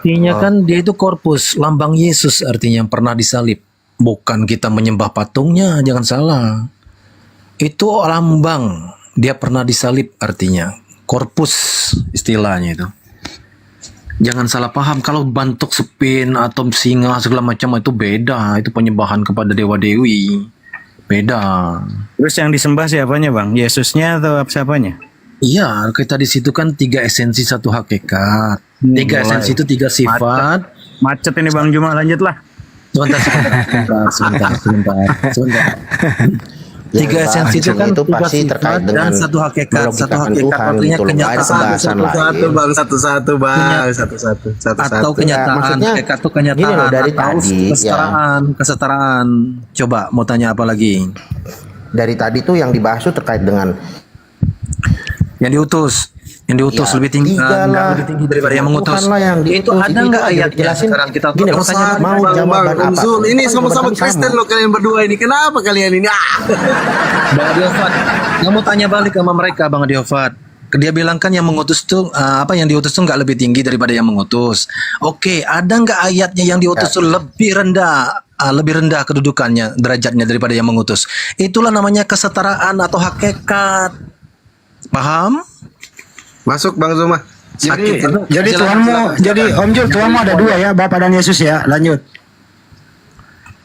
Artinya kan dia itu korpus, lambang Yesus artinya yang pernah disalib. Bukan kita menyembah patungnya, jangan salah. Itu lambang, dia pernah disalib artinya. Korpus istilahnya itu. Jangan salah paham, kalau bentuk sepin atau singa segala macam itu beda. Itu penyembahan kepada dewa-dewi. Beda. Terus yang disembah siapanya bang? Yesusnya atau siapanya? Iya, kita di situ kan 3 esensi 1 hakikat. 3 esensi itu 3 sifat. Macet ini Bang Juma, lanjutlah. Sebentar. 3 esensi itu kan 3 sifat dan 1 hakikat. 1 hakikat artinya kenyataan. Satu-satu bang. Atau kenyataan. Hakikat itu kenyataan. Dari atau tadi, kesetaraan. Coba mau tanya apa lagi? Dari tadi tuh yang dibahas tuh terkait dengan yang diutus Ya, lebih tinggi, lebih tinggi daripada yang mengutus. Itu ada nggak ayatnya? Sekarang kita gini, mau tanya mau jawaban apa? Ini sama-sama Kristen loh kalian berdua ini. Kenapa kalian ini? Bang Diofat, kamu tanya balik sama mereka, Bang Diofat. Dia bilang kan yang mengutus tuh yang diutus tuh nggak lebih tinggi daripada yang mengutus. Oke, ada nggak ayatnya yang diutus tuh lebih rendah kedudukannya, derajatnya daripada yang mengutus? Itulah namanya kesetaraan atau hakikat. Paham? Masuk Bang Zuma. Jadi Tuhanmu, jadi Om Jul, Tuhanmu ada 2 ya, Bapa dan Yesus ya. Lanjut.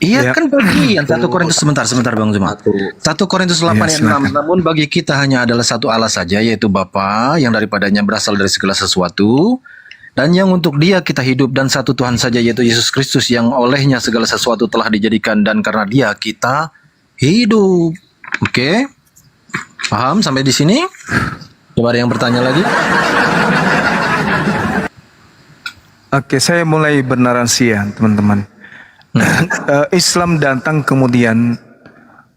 Iya kan bagian 1 Korintus sebentar Bang Zuma. 1 Korintus 8 ayat 6. Namun bagi kita hanya adalah satu Allah saja, yaitu Bapa yang daripadanya berasal dari segala sesuatu dan yang untuk Dia kita hidup, dan satu Tuhan saja yaitu Yesus Kristus yang olehnya segala sesuatu telah dijadikan dan karena Dia kita hidup. Oke? Paham sampai di sini? Coba ada yang bertanya lagi? Oke, saya mulai bernarasi ya, teman-teman. Islam datang kemudian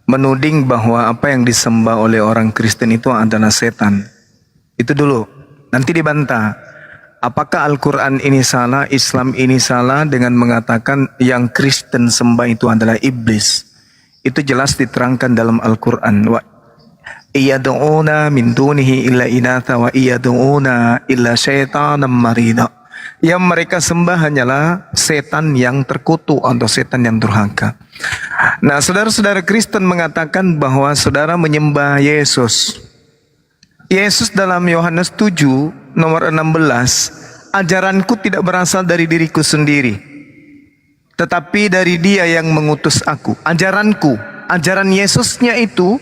menuding bahwa apa yang disembah oleh orang Kristen itu adalah setan. Itu dulu. Nanti dibantah. Apakah Al-Quran ini salah, Islam ini salah dengan mengatakan yang Kristen sembah itu adalah iblis. Itu jelas diterangkan dalam Al-Quran. Iyad'una min dunihi illa inatha wa iyad'una illa syaitanam marida. Yang mereka sembah hanyalah setan yang terkutuk atau setan yang durhaka. Nah, saudara-saudara Kristen mengatakan bahwa saudara menyembah Yesus. Yesus dalam Yohanes 7 nomor 16, ajaranku tidak berasal dari diriku sendiri, tetapi dari Dia yang mengutus aku. Ajaranku, ajaran Yesusnya itu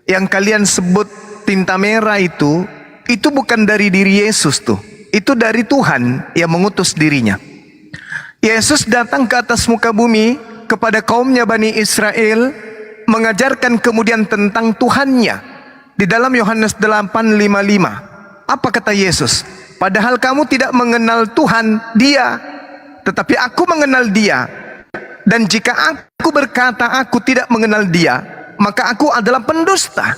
yang kalian sebut tinta merah itu bukan dari diri Yesus tuh. Itu dari Tuhan yang mengutus dirinya. Yesus datang ke atas muka bumi kepada kaumnya Bani Israel, mengajarkan kemudian tentang Tuhannya. Di dalam Yohanes 8:55, apa kata Yesus? Padahal kamu tidak mengenal Tuhan, Dia, tetapi aku mengenal Dia. Dan jika aku berkata aku tidak mengenal Dia, maka aku adalah pendusta.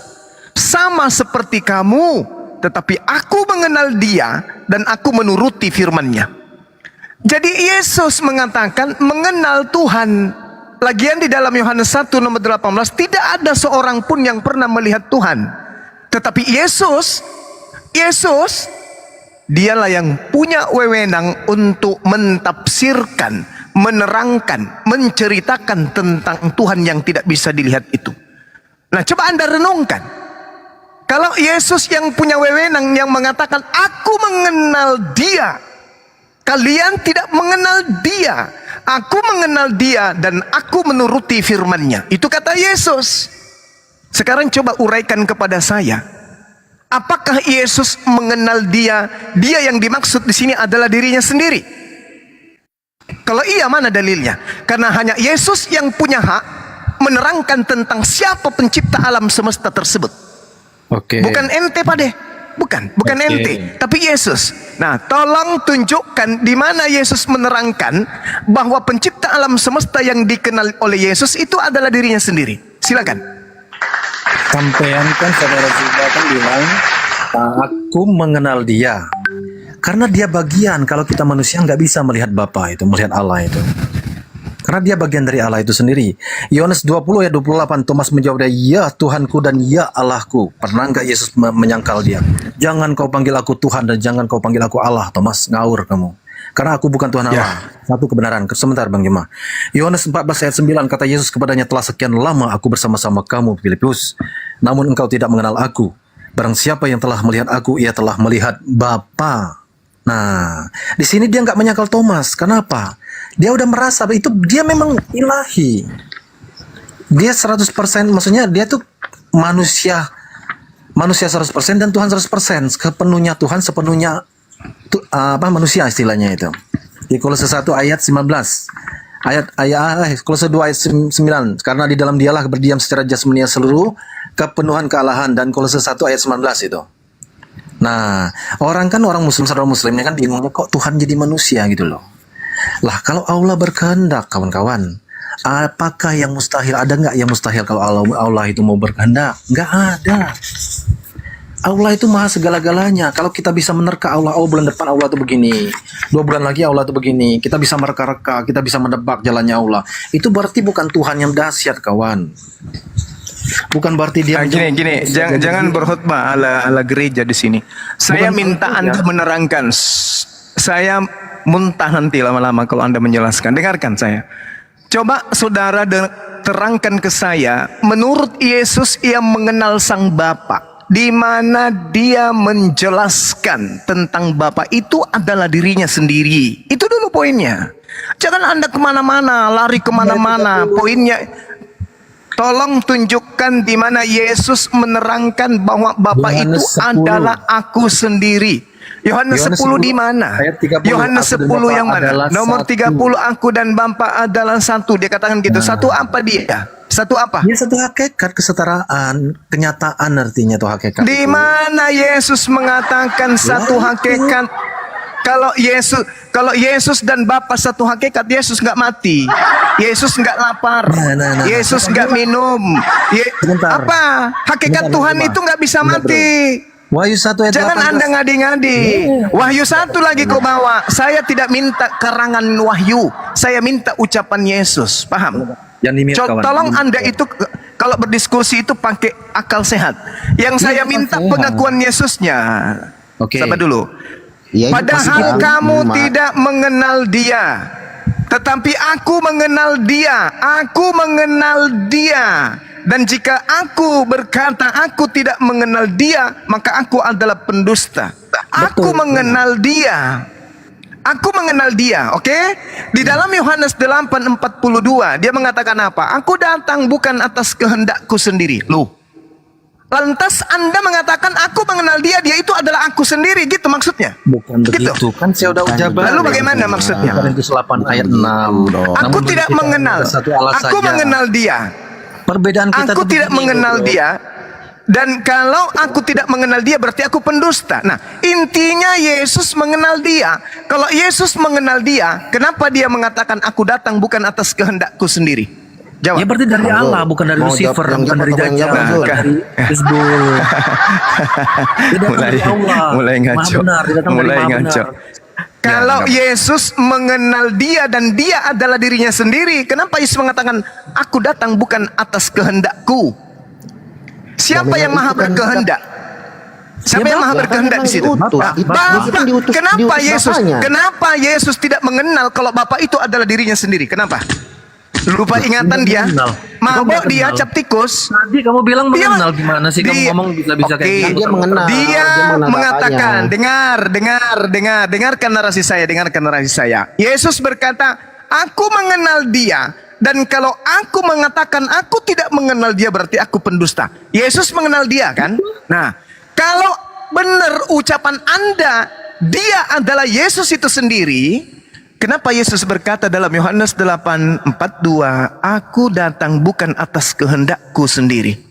Sama seperti kamu, tetapi aku mengenal Dia dan aku menuruti firman-Nya. Jadi Yesus mengatakan mengenal Tuhan. Lagian di dalam Yohanes 1 nomor 18, tidak ada seorang pun yang pernah melihat Tuhan. Tetapi Yesus, Dialah yang punya wewenang untuk mentafsirkan, menerangkan, menceritakan tentang Tuhan yang tidak bisa dilihat itu. Nah, coba Anda renungkan. Kalau Yesus yang punya wewenang yang mengatakan, aku mengenal Dia, kalian tidak mengenal Dia, aku mengenal Dia dan aku menuruti firman-Nya. Itu kata Yesus. Sekarang coba uraikan kepada saya. Apakah Yesus mengenal Dia? Dia yang dimaksud di sini adalah dirinya sendiri. Kalau iya, mana dalilnya? Karena hanya Yesus yang punya hak menerangkan tentang siapa pencipta alam semesta tersebut. Oke. Bukan ente pade, bukan ente, tapi Yesus. Nah, tolong tunjukkan di mana Yesus menerangkan bahwa pencipta alam semesta yang dikenal oleh Yesus itu adalah dirinya sendiri. Silakan. Sampean kan saudara Zuba kan bilang, aku mengenal Dia. Karena Dia bagian, kalau kita manusia nggak bisa melihat Bapa itu, melihat Allah itu. Karena Dia bagian dari Allah itu sendiri. Yohanes 20 ayat 28, Thomas menjawab dia, ya Tuhanku dan ya Allahku. Pernah nggak Yesus menyangkal dia? Jangan kau panggil aku Tuhan dan jangan kau panggil aku Allah. Thomas, ngawur kamu. Karena aku bukan Tuhan Allah. Satu kebenaran. Sebentar Bang Jemaah. Yohanes 14 ayat 9 kata Yesus kepadanya, telah sekian lama aku bersama-sama kamu Filipus, namun engkau tidak mengenal aku. Barang siapa yang telah melihat aku, ia telah melihat Bapa. Nah, di sini dia nggak menyangkal Thomas. Kenapa? Dia udah merasa itu dia memang ilahi. Dia 100%, maksudnya dia tuh manusia 100% dan Tuhan 100%. Sepenuhnya Tuhan, sepenuhnya manusia istilahnya itu. Di Kolose 1 ayat 19. Kolose 2 ayat 9. Karena di dalam dialah berdiam secara jasmania seluruh kepenuhan kealahan, dan Kolose 1 ayat 19 itu. Nah, orang muslim, saudara muslimnya kan bingungnya kok Tuhan jadi manusia gitu loh. Lah kalau Allah berkehendak kawan-kawan, apakah yang mustahil? Ada nggak yang mustahil kalau Allah itu mau berkehendak? Nggak ada. Allah itu maha segala-galanya. Kalau kita bisa menerka Allah, oh bulan depan Allah itu begini, 2 bulan lagi Allah itu begini, kita bisa mereka-reka, kita bisa menebak jalannya Allah. Itu berarti bukan Tuhan yang dahsyat kawan. Bukan berarti dia gini, jangan berkhutbah ala gereja di sini. Saya minta Anda menerangkan. Saya muntah nanti lama-lama kalau Anda menjelaskan. Dengarkan saya. Coba saudara terangkan ke saya, menurut Yesus ia mengenal Sang Bapa, di mana dia menjelaskan tentang Bapa itu adalah dirinya sendiri. Itu dulu poinnya. Jangan Anda kemana-mana, lari kemana-mana. Poinnya, tolong tunjukkan di mana Yesus menerangkan bahwa Bapa itu adalah aku sendiri. Yohanes 10 di mana? Yohanes 10 yang mana? Nomor 30, aku dan Bapa adalah satu. Dia katakan gitu. Satu apa dia? Satu apa? Ya satu hakikat, kesetaraan, kenyataan artinya tuh hakikat. Di mana Yesus mengatakan satu hakikat? Kalau Yesus dan Bapa satu hakikat, Yesus nggak mati, Yesus nggak lapar, Yesus nggak minum. Apa hakikat Tuhan itu nggak bisa mati? Wahyu 1 ayat Jangan 18. Anda ngadi-ngadi. Wahyu 1 lagi kau bawa. Saya tidak minta karangan wahyu, saya minta ucapan Yesus. Paham? Tolong Anda itu kalau berdiskusi itu pakai akal sehat. Yang saya minta pengakuan Yesusnya. Sabar dulu. Padahal kamu tidak mengenal dia, tetapi aku mengenal dia. Aku mengenal dia. Dan jika aku berkata aku tidak mengenal dia, maka aku adalah pendusta. Aku mengenal dia. Aku mengenal dia, oke? Di dalam Yohanes 8:42 dia mengatakan apa? Aku datang bukan atas kehendakku sendiri. Loh, lantas Anda mengatakan aku mengenal dia, dia itu adalah aku sendiri, gitu maksudnya? Bukan begitu, kan saya udah ujabar. Lalu bagaimana maksudnya? Korintus 8 ayat 6. Aku tidak mengenal. Aku mengenal dia. Perbedaan kita aku tidak mengenal dia, dan kalau aku tidak mengenal dia berarti aku pendusta. Nah, intinya Yesus mengenal dia. Kalau Yesus mengenal dia, kenapa dia mengatakan aku datang bukan atas kehendakku sendiri? Jawab. Ya berarti dari Allah, bukan dari Lucifer, bukan dari Dajjal, bukan dari Hizbul. Mulai ngaco. Mulai ngaco. Kalau Yesus mengenal dia dan dia adalah dirinya sendiri, kenapa Yesus mengatakan aku datang bukan atas kehendakku? Siapa yang maha berkehendak? Siapa yang maha berkehendak di situ? Bapa. Kenapa Yesus tidak mengenal kalau Bapa itu adalah dirinya sendiri? Kenapa? Lupa ingatan dia, mabok dia, cap tikus. Tadi kamu bilang mengenal, gimana sih kamu ngomong bisa kayak gitu? Dia mengenal. Dia mengatakan, dengarkan narasi saya. Yesus berkata, aku mengenal dia, dan kalau aku mengatakan aku tidak mengenal dia berarti aku pendusta. Yesus mengenal dia kan? Nah, kalau benar ucapan Anda, dia adalah Yesus itu sendiri. Kenapa Yesus berkata dalam Yohanes 8:42, aku datang bukan atas kehendakku sendiri?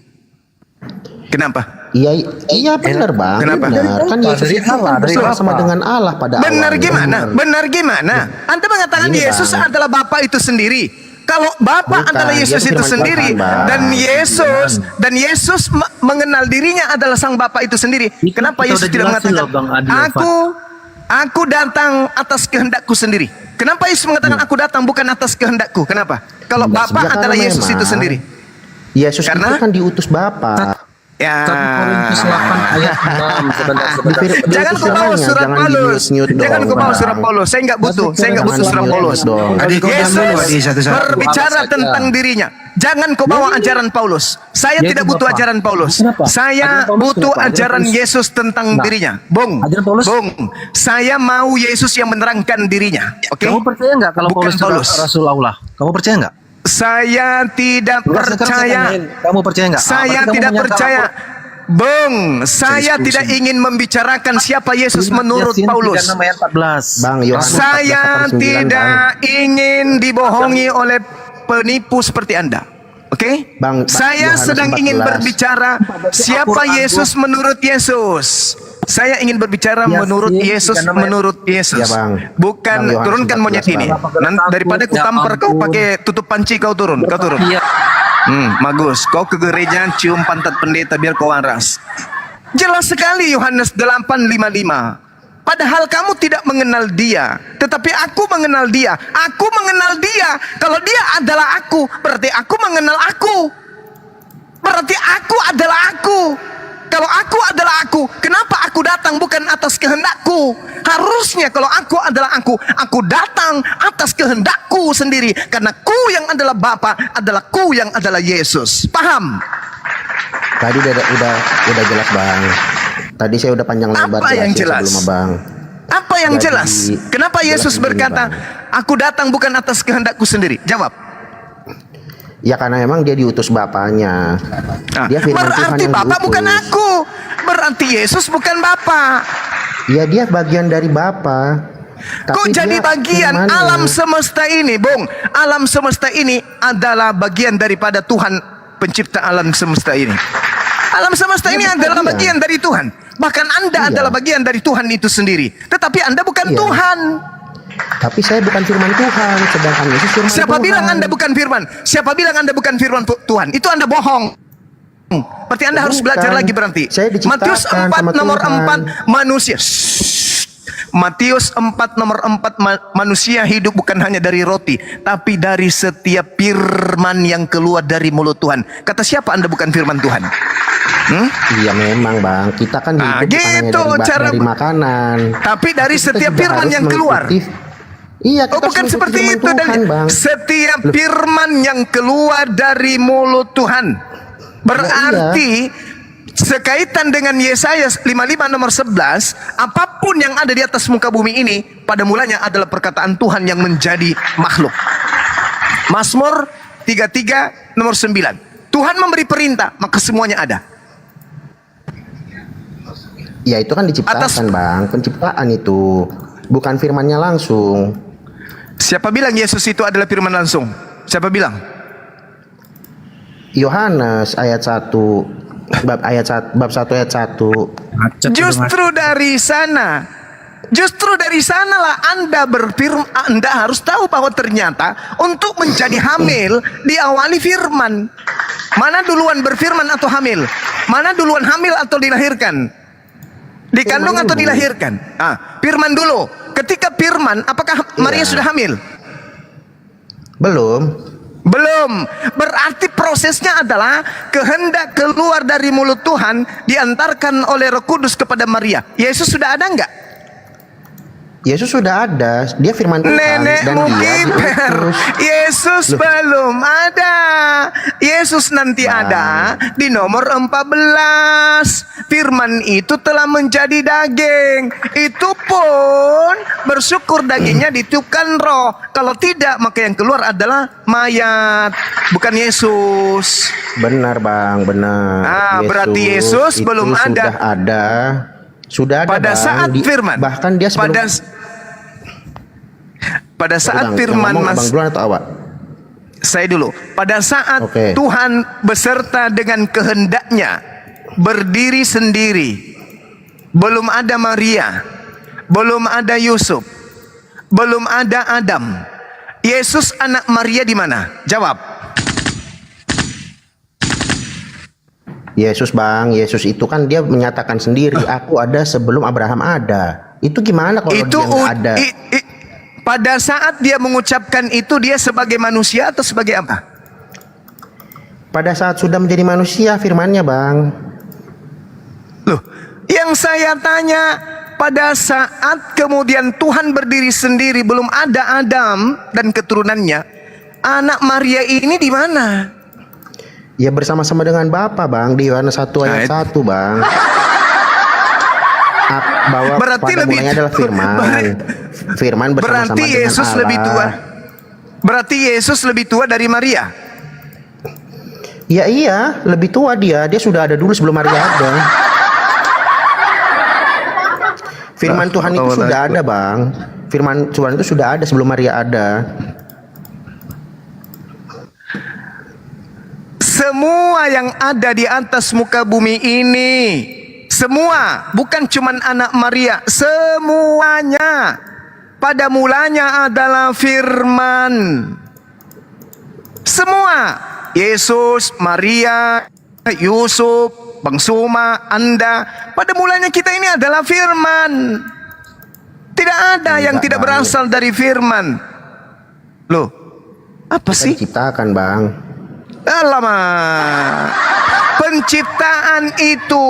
Kenapa? Iya benar Bang. Kenapa? Benar. Kan Yesus itu bersama dengan Allah pada benar awalnya. Benar gimana? Anda mengatakan Yesus adalah Bapa itu sendiri. Kalau Bapa adalah Yesus itu sendiri, dan Yesus mengenal dirinya adalah Sang Bapa itu sendiri. Kenapa Yesus tidak mengatakan aku datang atas kehendakku sendiri? Kenapa Yesus mengatakan aku datang bukan atas kehendakku? Kenapa? Kalau Bapa adalah Yesus itu sendiri. Yesus itu kan diutus Bapa. Ya. 1 Korintus 8 ayat 6. Sebentar. Jangan kau bawa surat Jangan Paulus. di-mute-mute Jangan dong, kau bawa Bang. surat Paulus. Saya nggak butuh. Saya nggak butuh surat Jangan Paulus. di-mute dong. Yesus berbicara tentang dirinya. Jangan kau bawa ajaran Paulus. Saya Yaitu tidak butuh Bapak. ajaran Paulus. Kenapa? Saya Ajaran Paulus butuh kenapa? ajaran Ajaran Yesus tentang Nah, dirinya. Bung, ajaran Paulus- Bung. Saya mau Yesus yang menerangkan dirinya. Oke? Kamu percaya nggak kalau Bukan Paulus itu Paulus. Rasul Allah? Kamu percaya nggak? Saya tidak Enggak, sekarang saya percaya. tanyain, kamu percaya nggak? Saya Apa kamu tidak menyangka percaya. aku- Bung, saya tidak ingin membicarakan siapa Yesus menurut Yasin Paulus. 3:6 ayat 14. Bang, Yohanes Saya 14:9, tidak Bang. ingin dibohongi oleh penipu seperti Anda. Oke? Bang, Saya Yohanes sedang ingin 14. berbicara siapa Al-Quran, Yesus menurut Yesus. Saya ingin berbicara Yasin menurut Yesus 3:6 ayat- menurut Yesus. Ya, Bang. Bukan Bang, Yohanes turunkan 14, monyet ini. Bang. Daripada ku Ya tampar kau ampun. pakai tutup panci kau turun. Kau turun. Iya. Bagus. Kau ke gereja cium pantat pendeta biar kau waras. Jelas sekali Yohanes 8:55. Padahal kamu tidak mengenal dia, tetapi aku mengenal dia. Aku mengenal dia. Kalau dia adalah aku, berarti aku mengenal aku. Berarti aku adalah aku. Kalau aku adalah aku, kenapa aku datang bukan atas kehendakku? Harusnya kalau aku adalah aku datang atas kehendakku sendiri. Karena ku yang adalah Bapa adalah ku yang adalah Yesus. Paham? Tadi udah jelas, Bang. Tadi saya udah panjang lebar Apa yang jelasin jelas? sebelum Abang. Apa yang Jadi, jelas? Kenapa Yesus jelas begini, berkata, Bang. aku datang bukan atas kehendakku sendiri? Jawab. Ya karena memang dia diutus Bapaknya. Nah, Dia firman Tuhan berarti yang Bapak diutus. bukan aku. Berarti Yesus bukan Bapak. Ya dia bagian dari Bapa. Kok Tapi jadi dia bagian firman-Nya. alam semesta ini, Bung? Alam semesta ini adalah bagian daripada Tuhan pencipta alam semesta ini. Alam semesta ini bukan adalah dia. bagian dari Tuhan. Bahkan Anda Iya. adalah bagian dari Tuhan itu sendiri. Tetapi Anda bukan Iya. Tuhan. Tapi saya bukan firman Tuhan, sedangkan Yesus firman Siapa Tuhan. bilang Anda bukan firman? Siapa bilang Anda bukan firman Tuhan? Itu Anda bohong. Berarti Anda harus Bukan. belajar lagi berarti. Saya diciptakan Matius 4 sama nomor Tuhan. 4 manusia. Matius 4 nomor 4 manusia hidup bukan hanya dari roti, tapi dari setiap firman yang keluar dari mulut Tuhan. Kata siapa Anda bukan firman Tuhan? Iya memang, Bang. Kita kan hidup bukan hanya gitu dari makanan. Tapi dari Kita setiap juga firman harus yang keluar. mengikuti- Iya, kita Oh, bukan harus seperti mengikuti itu firman dan Tuhan, Bang. setiap firman yang keluar dari mulut Tuhan berarti sekaitan dengan Yesaya 55 nomor 11, apapun yang ada di atas muka bumi ini pada mulanya adalah perkataan Tuhan yang menjadi makhluk. Mazmur 33 nomor 9. Tuhan memberi perintah, maka semuanya ada. Ya itu kan diciptakan, Atas- Bang. Penciptaan itu bukan firmannya langsung. Siapa bilang Yesus itu adalah firman langsung? Siapa bilang? Yohanes ayat 1 bab 1 ayat 1. Justru dari sana, justru dari sanalah Anda berfirman. Anda harus tahu bahwa ternyata untuk menjadi hamil diawali firman. Mana duluan berfirman atau hamil? Mana duluan hamil atau dilahirkan? Dikandung Firman atau dulu. dilahirkan? Firman dulu. Ketika firman, apakah Maria Iya. sudah hamil? Belum. Belum. Berarti prosesnya adalah kehendak keluar dari mulut Tuhan diantarkan oleh Roh Kudus kepada Maria. Yesus sudah ada enggak? Yesus sudah ada, dia firman Tuhan dan Nenekmu dia kiper. diutus. Yesus belum ada. Yesus nanti ada di nomor 14. Firman itu telah menjadi daging. Itu pun bersyukur dagingnya ditiupkan roh. Kalau tidak maka yang keluar adalah mayat, bukan Yesus. Benar, Bang, benar. Berarti Yesus itu belum ada. Sudah ada. Sudah ada, Pada Bang. saat firman, bahkan dia sebelum pada saat Bang, yang firman ngomong Abang duluan atau awak? Saya dulu. Pada saat Oke. Tuhan beserta dengan kehendaknya berdiri sendiri, belum ada Maria, belum ada Yusuf, belum ada Adam. Yesus anak Maria di mana? Jawab. Yesus, Bang, Yesus itu kan dia menyatakan sendiri, aku ada sebelum Abraham ada. Itu gimana kalau Itu dia nggak ada? pada saat dia mengucapkan itu dia sebagai manusia atau sebagai apa? Pada saat sudah menjadi manusia firmannya, Bang. Yang saya tanya, pada saat kemudian Tuhan berdiri sendiri, belum ada Adam dan keturunannya, anak Maria ini di mana? Ya bersama-sama dengan Bapa, Bang, di Yohanes 1 ayat 1, Bang. Bahwa Berarti pada lebih mulanya adalah Firman. Firman bersama-sama Berarti dengan Yesus Allah. lebih tua. Berarti Yesus lebih tua dari Maria. Ya iya, lebih tua dia. Dia sudah ada dulu sebelum Maria ada. Firman Tuhan itu sudah ada, Bang. Firman Tuhan itu sudah ada sebelum Maria ada. Semua yang ada di atas muka bumi ini, semua, bukan cuman anak Maria, semuanya pada mulanya adalah Firman. Semua, Yesus, Maria, Yusuf, Bang Suma, Anda, pada mulanya kita ini adalah Firman. Tidak ada yang tidak berasal dari Firman. Loh, apa sih? Diciptakan, Bang. Alamak, penciptaan itu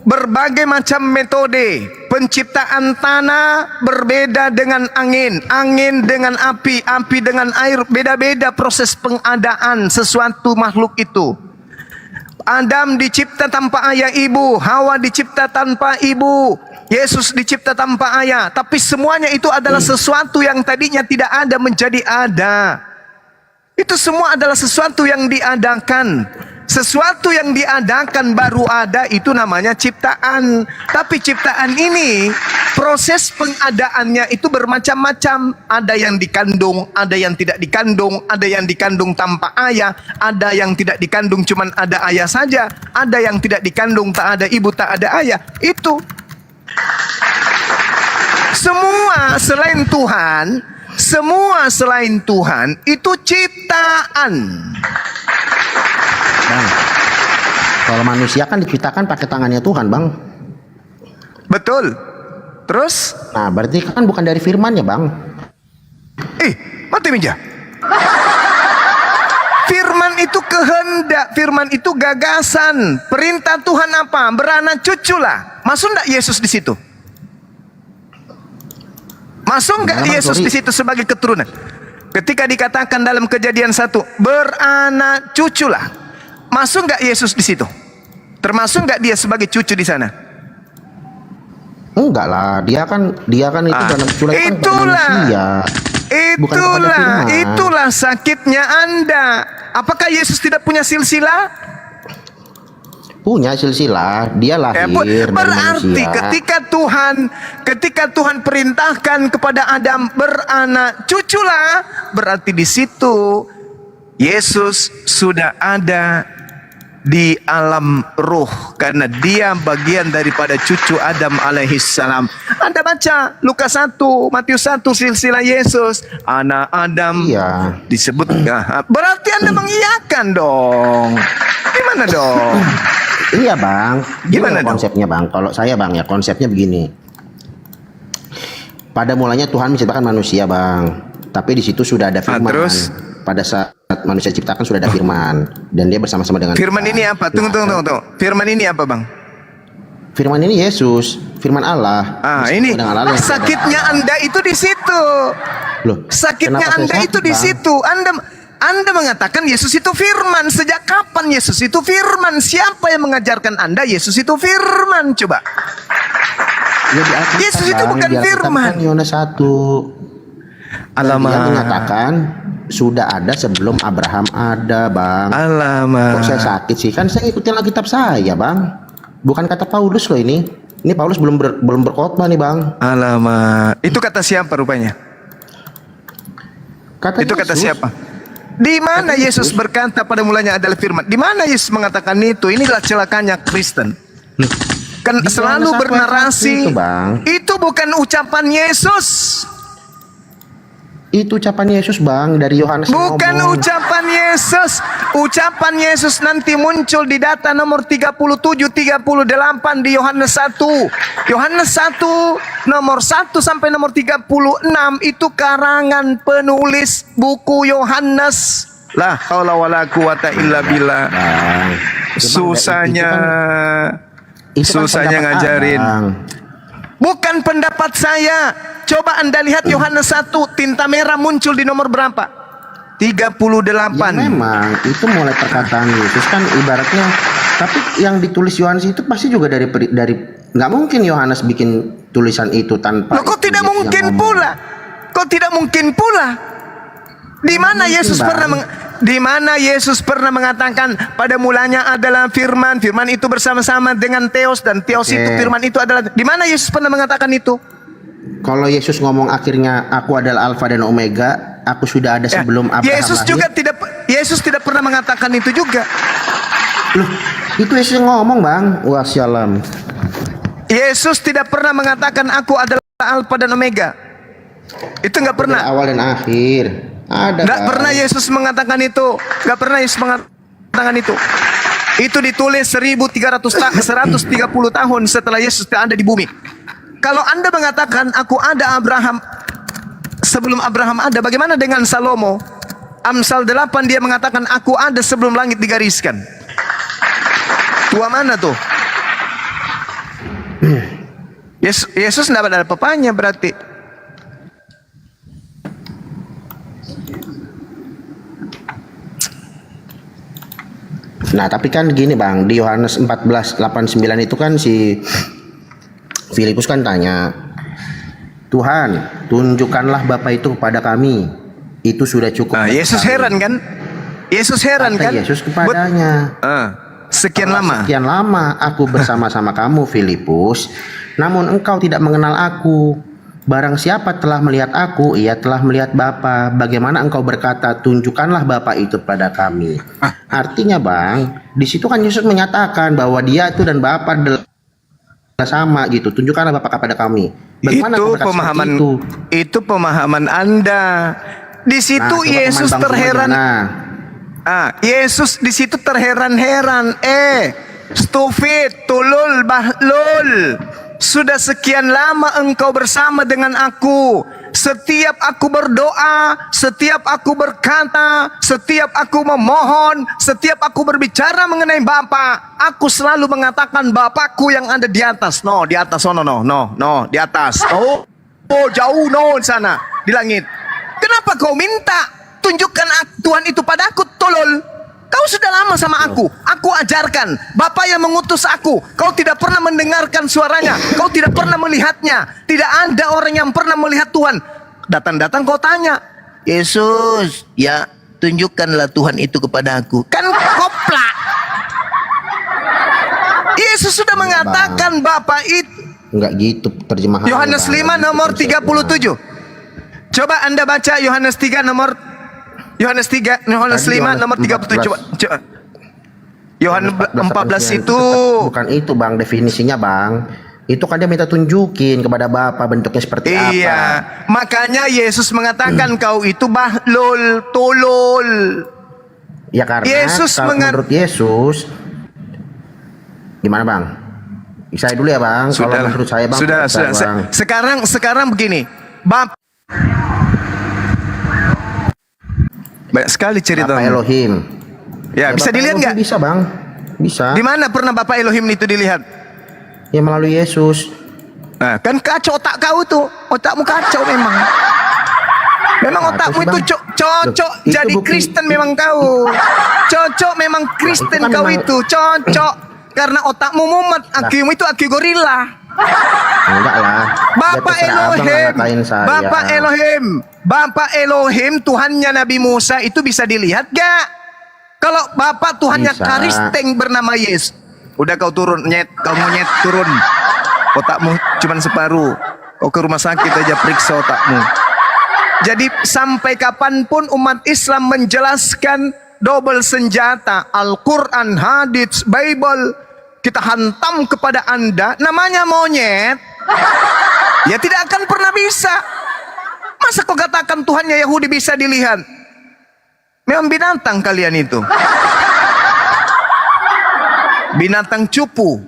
berbagai macam metode. Penciptaan tanah berbeda dengan angin, angin dengan api, api dengan air. Beda-beda proses pengadaan sesuatu makhluk itu. Adam dicipta tanpa ayah ibu, Hawa dicipta tanpa ibu, Yesus dicipta tanpa ayah. Tapi semuanya itu adalah sesuatu yang tadinya tidak ada menjadi ada. Itu semua adalah sesuatu yang diadakan. Sesuatu yang diadakan baru ada, itu namanya ciptaan. Tapi ciptaan ini, proses pengadaannya itu bermacam-macam. Ada yang dikandung, ada yang tidak dikandung, ada yang dikandung tanpa ayah, ada yang tidak dikandung cuman ada ayah saja, ada yang tidak dikandung tak ada ibu, tak ada ayah. Itu semua selain Tuhan, semua selain Tuhan itu ciptaan. Bang, kalau manusia kan diciptakan pakai tangannya Tuhan, Bang. Betul. Terus? Nah, berarti kan bukan dari firman-Nya, Bang. Mati meja. Firman itu kehendak, firman itu gagasan. Perintah Tuhan apa? Beranak cuculah. Masuk enggak Yesus di situ? Masuk enggak Yesus di situ sebagai keturunan? Ketika dikatakan dalam Kejadian 1, beranak cuculah. Masuk nggak Yesus di situ? Termasuk nggak dia sebagai cucu di sana? Enggak lah, dia kan itu dalam cuculah kan manusia. Itulah sakitnya Anda. Apakah Yesus tidak punya silsilah? Punya silsilah, dia lahir dari berarti manusia. ketika Tuhan perintahkan kepada Adam beranak cuculah, berarti di situ Yesus sudah ada di alam ruh, karena dia bagian daripada cucu Adam alaihissalam. Anda baca Lukas 1, Matius 1, silsilah Yesus, anak Adam disebut. Berarti Anda mengiyakan dong. Gimana dong? Iya, Bang. Gimana dong konsepnya, Bang? Kalau saya, Bang, ya konsepnya begini. Pada mulanya Tuhan menciptakan manusia, Bang. Tapi di situ sudah ada firman. Terus? Pada saat manusia ciptakan sudah ada firman, dan dia bersama-sama dengan firman Tuhan. ini apa? Tunggu. Firman ini apa, Bang? Firman ini Yesus, firman Allah. Ini sakitnya Anda itu di situ. Loh, sakitnya Anda itu di situ. Anda mengatakan Yesus itu firman. Sejak kapan Yesus itu firman? Siapa yang mengajarkan Anda Yesus itu firman? Coba. Yesus itu bukan firman. Yohanes 1. Alamak. Dia mengatakan sudah ada sebelum Abraham ada, Bang. Alamak. Kok saya sakit sih? Kan saya ikutin Alkitab saya, Bang. Bukan kata Paulus loh ini. Ini Paulus belum berkhotbah nih, Bang. Alamak. Itu kata siapa rupanya? Itu kata siapa? Di mana Yesus berkata pada mulanya adalah firman? Di mana Yesus mengatakan itu? Inilah celakanya Kristen. Kan selalu bernarasi. Itu bukan ucapan Yesus. Itu ucapan Yesus, Bang, dari Yohanes. Bukan ucapan Yesus. Ucapan Yesus nanti muncul di data nomor 37, 38 di Yohanes 1. Yohanes 1 nomor 1 sampai nomor 36 itu karangan penulis buku Yohanes. La haula wala quwata illa billah. Susahnya Itu kan Susahnya pendapat ngajarin. abang. Bukan pendapat saya. Coba Anda lihat Yohanes 1, tinta merah muncul di nomor berapa? 38. Ya memang itu mulai perkataan Yesus kan ibaratnya, tapi yang ditulis Yohanes itu pasti juga dari nggak mungkin Yohanes bikin tulisan itu tanpa. Loh, kok itu tidak Yesus yang mungkin ngomong. pula? Kok tidak mungkin pula? Di mana mungkin, Yesus Bang. di mana Yesus pernah mengatakan pada mulanya adalah firman, firman itu bersama-sama dengan Theos dan Theos itu Oke. firman itu adalah. Di mana Yesus pernah mengatakan itu? Kalau Yesus ngomong akhirnya aku adalah Alfa dan Omega, aku sudah ada sebelum Abraham Yesus lahir. juga Yesus tidak pernah mengatakan itu juga. Loh, itu Yesus yang ngomong, Bang. Wah, sialam. Yesus tidak pernah mengatakan aku adalah Alfa dan Omega. Itu nggak pernah. Dari awal dan akhir. Ada. Nggak Bang. pernah Yesus mengatakan itu. Nggak pernah Yesus mengatakan itu. Itu ditulis 130 tahun setelah Yesus ada di bumi. Kalau Anda mengatakan aku ada Abraham sebelum Abraham ada, bagaimana dengan Salomo? Amsal 8 dia mengatakan aku ada sebelum langit digariskan. Tua mana tuh? Yesus tidak ada apa-apanya berarti. Nah, tapi kan gini, Bang, di Yohanes 14:89 itu kan si Filipus kan tanya, "Tuhan, tunjukkanlah Bapa itu kepada kami. Itu sudah cukup." Nah, bagi Yesus kami." heran kan? Yesus heran Kata kan? Yesus kepadanya, Sekian lama. "Sekian lama aku bersama-sama kamu, Filipus, namun engkau tidak mengenal aku. Barang siapa telah melihat aku, ia telah melihat Bapa. Bagaimana engkau berkata, tunjukkanlah Bapa itu pada kami?" Artinya, Bang, di situ kan Yesus menyatakan bahwa dia itu dan Bapa adalah sama gitu. Tunjukkanlah Bapa kepada kami. Bagaimana engkau Itu berkata pemahaman seperti itu? itu pemahaman Anda. Di situ Nah, coba Yesus teman Bang semua terheran. gimana? Yesus di situ terheran-heran. Stupid, tulul, bahlul. Sudah sekian lama engkau bersama dengan aku. Setiap aku berdoa, setiap aku berkata, setiap aku memohon, setiap aku berbicara mengenai Bapa, aku selalu mengatakan Bapakku yang ada di atas. No, di atas. No, di atas. Oh, jauh no di sana, di langit. Kenapa kau minta tunjukkan Tuhan itu padaku, tolol? Kau sudah lama sama aku ajarkan. Bapa yang mengutus aku. Kau tidak pernah mendengarkan suaranya. Kau tidak pernah melihatnya. Tidak ada orang yang pernah melihat Tuhan. Datang-datang kau tanya, Yesus, ya tunjukkanlah Tuhan itu kepada aku. Kan koplak. Yesus sudah mengatakan Bapa itu. Enggak gitu terjemahan. Yohanes 5 nomor 37. Coba Anda baca Yohanes 3 nomor Yohanes 5 nomor 37. Coba. Yohanes 14 itu bukan itu, Bang, definisinya, Bang. Itu kan dia minta tunjukin kepada Bapa bentuknya seperti apa. iya, makanya Yesus mengatakan kau itu bahlul, tolol. Ya karena Yesus kalau menurut Yesus gimana, Bang? Saya dulu ya, Bang. Kalau menurut saya, Bang. Sudah. Bang. Sekarang begini. Banyak sekali cerita. Bapak Elohim. Ya, bisa Bapak dilihat Elohim nggak? Bisa, Bang. Bisa. Di mana pernah Bapak Elohim itu dilihat? Ya melalui Yesus. Nah, kan kacau otak kau tuh. Otakmu kacau memang. Memang Kacau otakmu sih, itu Bang. cocok Loh, itu jadi bukti. Kristen memang kau. Cocok memang Kristen kan kau memang- itu. Cocok. Karena otakmu mumet. Akimu itu aki gorila. Enggak lah. Bapak Ya, terserah Abang Elohim, ngatain saya. Bapak Elohim, Tuhannya Nabi Musa itu bisa dilihat gak? Kalau Bapak Tuhannya Bisa. Karisteng bernama Yesus, udah kau turun, kau monyet turun, otakmu cuman separuh, kau ke rumah sakit aja periksa otakmu. Jadi sampai kapanpun umat Islam menjelaskan double senjata, Al-Quran, Hadits, Bible, kita hantam kepada Anda, namanya monyet, ya tidak akan pernah bisa. Masa kau katakan Tuhannya Yahudi bisa dilihat? Memang binatang kalian itu. Binatang cupu.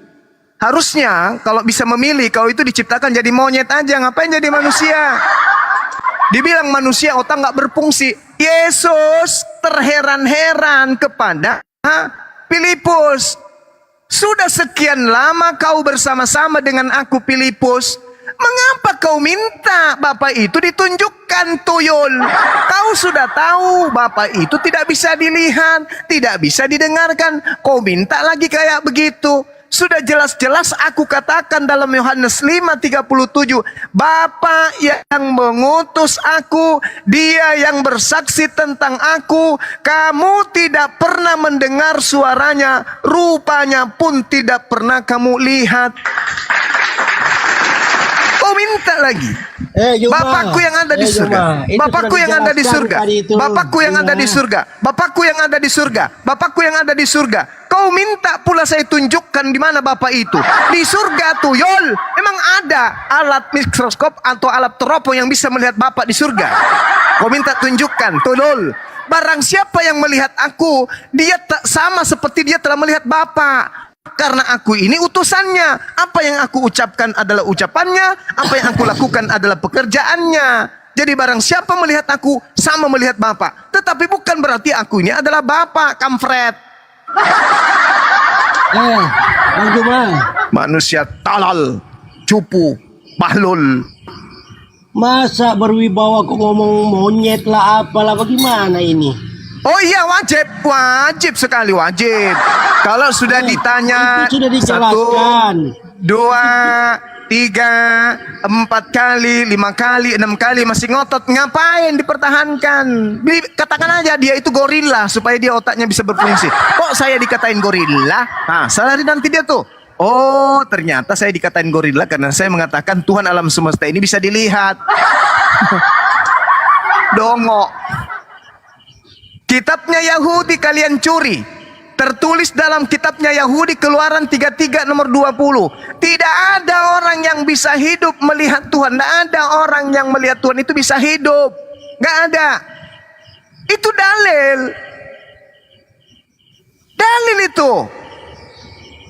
Harusnya kalau bisa memilih, kau itu diciptakan jadi monyet aja, ngapain jadi manusia? Dibilang manusia otak nggak berfungsi. Yesus terheran-heran kepada Filipus. Sudah sekian lama kau bersama-sama dengan aku Filipus. Mengapa kau minta Bapa itu ditunjukkan, tuyul? Kau sudah tahu Bapa itu tidak bisa dilihat, tidak bisa didengarkan. Kau minta lagi kayak begitu. Sudah jelas-jelas aku katakan dalam Yohanes 5:37, Bapa yang mengutus aku, Dia yang bersaksi tentang aku. Kamu tidak pernah mendengar suaranya, rupanya pun tidak pernah kamu lihat. Kau minta lagi. Bapakku yang ada di surga. Bapakku yang ada di surga. Bapakku yang ada di surga. Bapakku yang ada di surga. Bapakku yang ada di surga. Kau minta pula saya tunjukkan di mana Bapak itu. Di surga, tuyul. Memang ada alat mikroskop atau alat teropong yang bisa melihat Bapak di surga. Kau minta tunjukkan, tuyul. Barang siapa yang melihat aku, dia tak sama seperti dia telah melihat Bapak. Karena aku ini utusannya. Apa yang aku ucapkan adalah ucapannya. Apa yang aku lakukan adalah pekerjaannya. Jadi barang siapa melihat aku, sama melihat Bapak. Tetapi bukan berarti aku ini adalah Bapak, kampret. Bang Juma. Manusia talal, cupu, bahlul. Masa berwibawa kok ngomong monyet lah apalah, bagaimana ini? Oh iya, wajib sekali, wajib. Kalau sudah ditanya Itu sudah dijelaskan. 1, 2, 3, 4 kali, 5 kali, 6 kali masih ngotot, ngapain dipertahankan? Katakan aja dia itu gorila supaya dia otaknya bisa berfungsi. Kok saya dikatain gorila? Nah, salari nanti dia tuh. Oh, ternyata saya dikatain gorila karena saya mengatakan Tuhan alam semesta ini bisa dilihat. Dongo. Kitabnya Yahudi kalian curi. Tertulis dalam kitabnya Yahudi Keluaran 33 nomor 20. Tidak ada orang yang bisa hidup melihat Tuhan. Tidak ada orang yang melihat Tuhan itu bisa hidup. Nggak ada. Itu dalil. Dalil itu.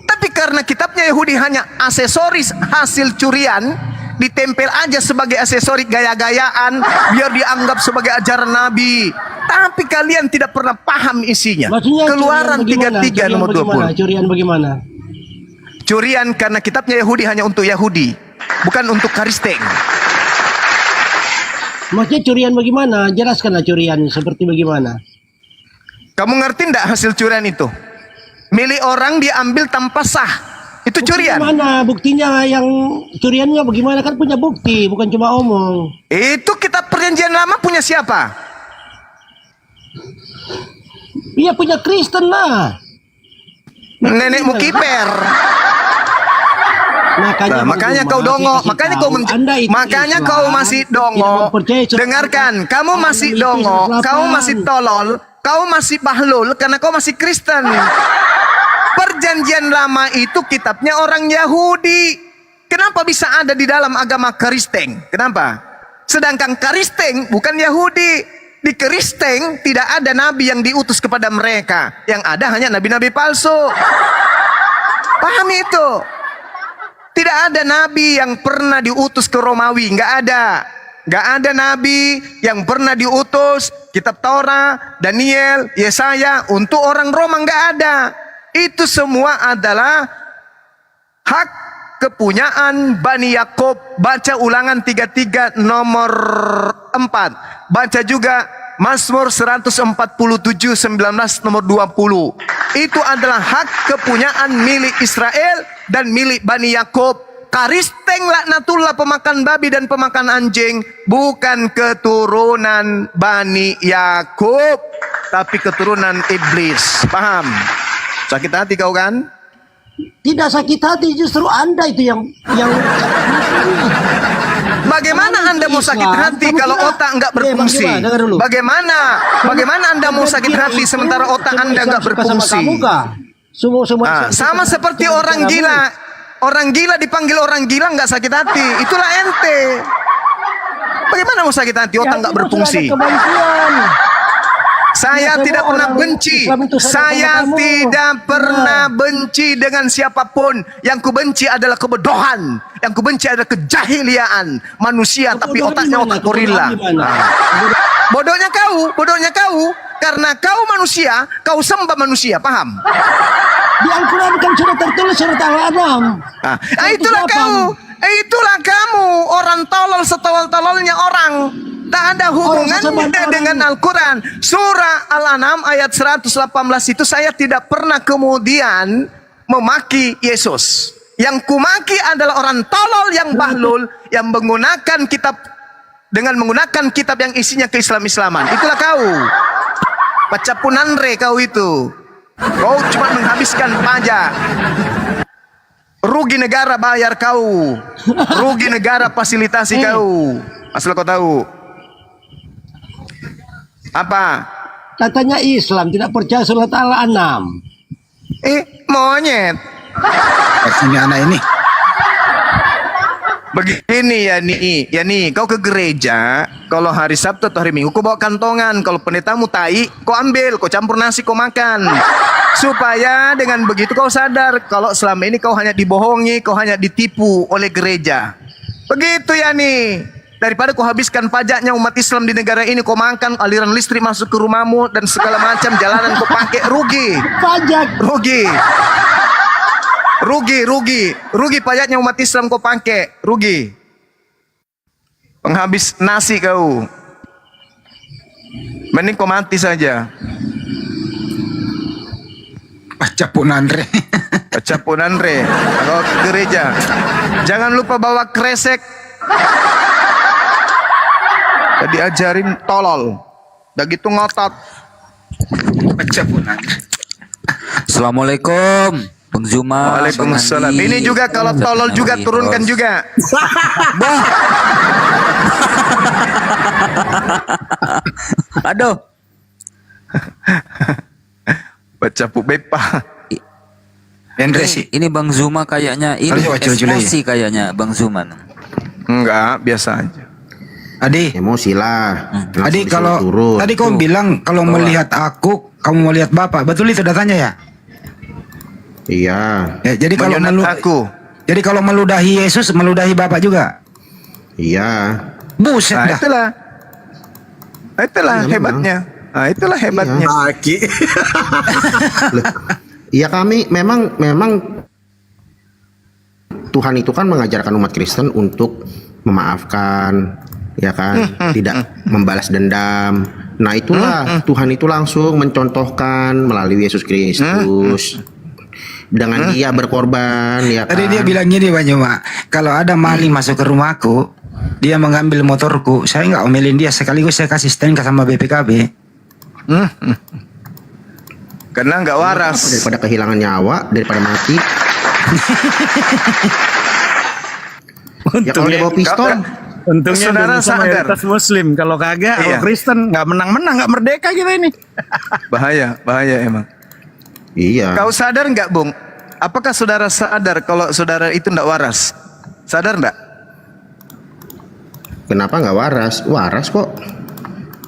Tapi karena kitabnya Yahudi hanya aksesoris hasil curian, ditempel aja sebagai aksesoris gaya-gayaan biar dianggap sebagai ajaran Nabi. Tapi kalian tidak pernah paham isinya. Maksudnya Keluaran 33 nomor 20. Curian bagaimana? Curian karena kitabnya Yahudi hanya untuk Yahudi, bukan untuk Kristen. Maksudnya curian bagaimana? Jelaskanlah curian seperti bagaimana. Kamu ngerti enggak hasil curian itu? Milik orang diambil tanpa sah. Itu curian. Bagaimana buktinya? Yang curiannya bagaimana? Kan punya bukti, bukan cuma omong. Itu kitab perjanjian lama punya siapa? Iya, punya Kristen lah. Nenekmu kiper. Makanya kau dongo, makanya kau masih dongo. Dengarkan, kamu masih dongo, kamu masih tolol, kau masih bahlul karena kau masih Kristen. Perjanjian lama itu kitabnya orang Yahudi. Kenapa bisa ada di dalam agama Kristen? Kenapa? Sedangkan Kristen bukan Yahudi. Di Kristen tidak ada nabi yang diutus kepada mereka. Yang ada hanya nabi-nabi palsu. Paham itu? Tidak ada nabi yang pernah diutus ke Romawi. Nggak ada. Nggak ada nabi yang pernah diutus kitab Torah, Daniel, Yesaya untuk orang Roma. Nggak ada. Itu semua adalah hak kepunyaan Bani Yakub. Baca Ulangan 33 nomor 4. Baca juga Mazmur 147 19 nomor 20. Itu adalah hak kepunyaan milik Israel dan milik Bani Yakub. Kristen laknatullah, pemakan babi dan pemakan anjing, bukan keturunan Bani Yakub, tapi keturunan iblis. Paham? Sakit hati kau kan? Tidak sakit hati, justru Anda itu yang Bagaimana Anda mau sakit hati kalau otak enggak berfungsi? Bagaimana Anda mau sakit hati sementara otak Anda enggak berfungsi? Sama seperti orang gila. Orang gila dipanggil orang gila enggak sakit hati. Itulah ente. Bagaimana mau sakit hati otak enggak berfungsi? Saya tidak pernah benci. Saya tidak pernah benci dengan siapapun. Yang kubenci adalah kebodohan. Yang kubenci adalah kejahiliaan manusia, tapi otaknya otak gorila. Bodohnya kau. Karena kau manusia, kau sembah manusia. Paham? Di Al-Quran kan sudah tertulis surat Al-An'am. Itulah itulah kamu orang tolol setolol-tololnya orang. Tak ada hubungannya dengan Al-Quran. Surah Al-An'am ayat 118 itu saya tidak pernah kemudian memaki Yesus. Yang kumaki adalah orang tolol yang bahlul yang menggunakan kitab dengan menggunakan kitab yang isinya keislam-islaman. Itulah kau. Pacapunanre kau itu. Kau cuma menghabiskan pajak. Rugi negara bayar kau. Rugi negara fasilitasi kau. Asal kau tahu. Apa? Katanya Islam tidak percaya surat Al-An'am. Monyet. Versinya anak ini. Begini ya nih, kau ke gereja, kalau hari Sabtu atau hari Minggu, kau bawa kantongan, kalau pendetamu tai, kau ambil, kau campur nasi, kau makan. Supaya dengan begitu kau sadar, kalau selama ini kau hanya dibohongi, kau hanya ditipu oleh gereja. Begitu ya nih, daripada kau habiskan pajaknya umat Islam di negara ini, kau makan, aliran listrik masuk ke rumahmu, dan segala macam jalanan kau pakai, rugi. Pajak. Rugi pajaknya umat Islam kau pakai, rugi. Penghabis nasi kau. Mending kau mati saja. Pacapunanre. Kalau ke gereja, jangan lupa bawa kresek. Jadi ajarin tolol. Udah gitu ngotot. Pacapunanre. Assalamualaikum Bang Zuma. Waalaikumsalam. Ini juga kalau tolol juga turunkan juga. Aduh. Baca bepa. Ini Bang Zuma kayaknya ini emosi kayaknya Bang Zuma. Enggak, biasa aja. Adi, Emosi lah. Adi kalau tadi kau bilang kalau melihat aku, kamu melihat Bapak. Betul itu datanya ya? Iya. Ya, jadi kalau aku. Jadi kalau meludahi Yesus, meludahi Bapak juga. Iya. Buset Nah, dah. itulah Iya, hebatnya. Nah, itulah hebatnya. Aki. Iya kami memang Tuhan itu kan mengajarkan umat Kristen untuk memaafkan, ya kan, tidak membalas dendam. Nah itulah Tuhan itu langsung mencontohkan melalui Yesus Kristus. Dengan dia berkorban, ya kan. Tadi dia bilang gini Pak Juma, kalau ada maling masuk ke rumahku, dia mengambil motorku, saya nggak omelin dia, sekaligus saya kasih STNK sama BPKB. Karena nggak waras. Daripada kehilangan nyawa, daripada mati. Ya kalau dia bawa pistol, Untungnya Saudara Indonesia sadar. mayoritas Muslim. Kalau kagak, Iya. kalau Kristen nggak menang-menang, nggak merdeka kita ini. Bahaya emang. iya. Kau sadar nggak, Bung? Apakah saudara sadar kalau saudara itu nggak waras? Sadar nggak? Kenapa nggak waras? Waras kok.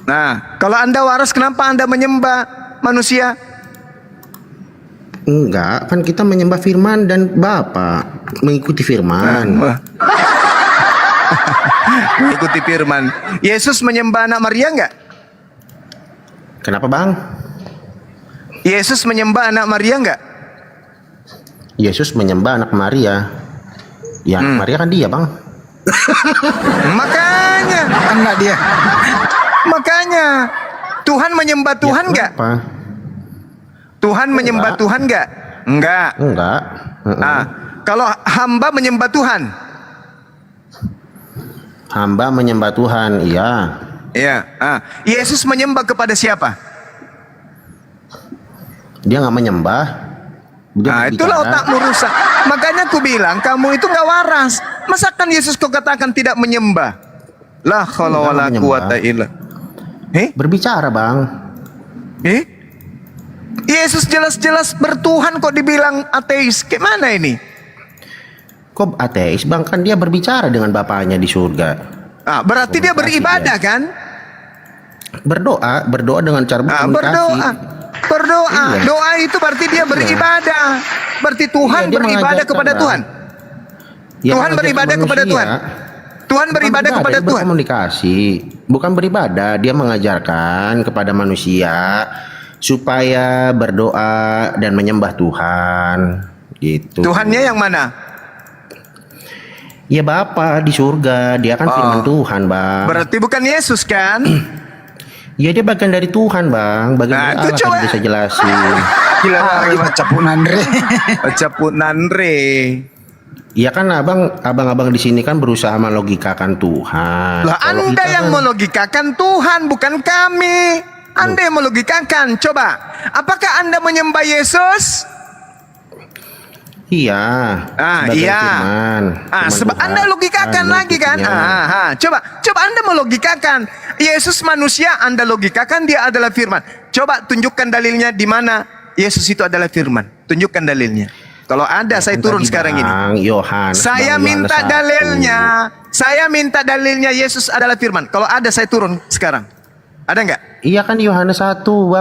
Nah, kalau Anda waras, kenapa Anda menyembah manusia? Enggak, kan kita menyembah firman dan Bapak mengikuti firman. Wah. Mengikuti firman. Yesus menyembah anak Maria nggak? Kenapa Bang? Yesus menyembah anak Maria nggak? Yesus menyembah anak Maria. Ya, Maria kan dia Bang. Makanya, Anak dia. makanya Tuhan menyembah Tuhan nggak? Apa? Tuhan menyembah Enggak. Tuhan nggak? Enggak. Enggak. Ah, kalau hamba menyembah Tuhan, Hamba menyembah Tuhan, iya. ya. Yesus menyembah kepada siapa? Dia nggak menyembah. Dia Nah, itulah berbicara. otakmu rusak. Makanya aku bilang kamu itu nggak waras. Masakan Yesus kau katakan tidak menyembah? La haula wala Enggak quwata illa. Berbicara Bang. Yesus jelas-jelas bertuhan kok dibilang ateis. Gimana ini? Kok ateis Bang? Kan dia berbicara dengan Bapaknya di surga. Berarti dia Komunikasi beribadah dia. kan? Berdoa dengan cara berkomunikasi. Berdoa. Iya. Doa itu berarti dia beribadah. Berarti Tuhan Iya, dia beribadah mengajarkan, kepada Bang. Tuhan. Ya, Tuhan mengajarkan beribadah kepada manusia. Tuhan. Tuhan beribadah kepada dia Tuhan. Berkomunikasi, bukan beribadah. Dia mengajarkan kepada manusia supaya berdoa dan menyembah Tuhan gitu. Tuhannya yang mana? Ya Bapa di surga, dia kan firman Tuhan, Bang. Berarti bukan Yesus kan? Ya dia bagian dari Tuhan, Bang. Bagian Nah, dari itu Allah, coba. kan bisa jelasin. Gila lagi Capuk Nandre. Caput Nandre. Ya kan abang-abang di sini kan berusaha melogikakan Tuhan. Lah Kalau Anda kita yang kan- melogikakan Tuhan, bukan kami. Anda yang melogikakan. Coba, apakah Anda menyembah Yesus? Iya. sebagai Iya. firman. Firman Sebab Tuhan, Anda logikakan lagi kan? buktinya. Coba Anda melogikakan. Yesus manusia, Anda logikakan dia adalah firman. Coba tunjukkan dalilnya di mana Yesus itu adalah firman. Tunjukkan dalilnya. Kalau ada, saya Kan turun tadi sekarang ini. Bang Yohanes, Saya Bang minta Yohanes 1. dalilnya. Saya minta dalilnya Yesus adalah firman. Kalau ada, saya turun sekarang. Ada nggak? Iya kan Yohanes 1